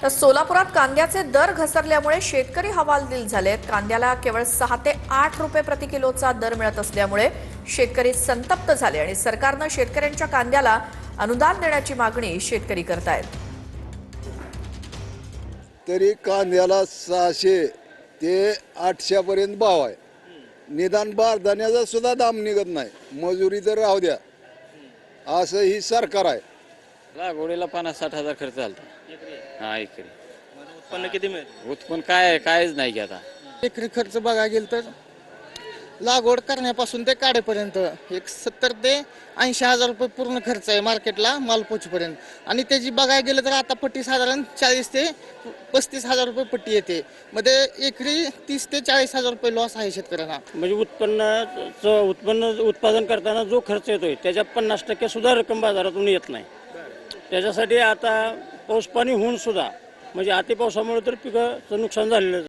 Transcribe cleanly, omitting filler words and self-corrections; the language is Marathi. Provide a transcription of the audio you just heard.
तर सोलापुरात कांद्याचे दर घसरल्यामुळे शेतकरी हवालदिल झालेत। कांद्याला केवळ 6 ते 8 रुपये प्रति किलोचा दर मिळत असल्यामुळे शेतकरी संतप्त झाले आणि सरकारने शेतकऱ्यांच्या कांद्याला अनुदान देण्याची मागणी शेतकरी करतायत। तरी कांद्याला 600 ते 800 पर्यंत भाव आहे। निदान बारदाण्याचा सुद्धा दाम निघत नाही। मजुरी तर राहू द्या, असं ही सरकार आहे। लागवडीला 50-60 हजार खर्च झाला। हा, एकरी उत्पन्न किती मिळेल? उत्पन्न कायच नाही की आता। एकरी खर्च बघायला गेलं तर लागवड करण्यापासून ते काढेपर्यंत एक 70 ते 80 हजार रुपये पूर्ण खर्च आहे मार्केटला माल पोचपर्यंत। आणि त्याची बघायला गेलं तर आता पट्टी साधारण 40 ते 35 हजार रुपये पट्टी येते। मध्ये एकरी 30 ते 40 हजार रुपये लॉस आहे शेतकऱ्यांना। म्हणजे उत्पादन करताना जो खर्च येतोय त्याच्या 50% सुद्धा रक्कम बाजारातून येत नाही। त्याच्यासाठी आता पाऊस पाणी होऊन सुद्धा म्हणजे अति पावसामुळे तर पिकाचं नुकसान झालेलं आहे।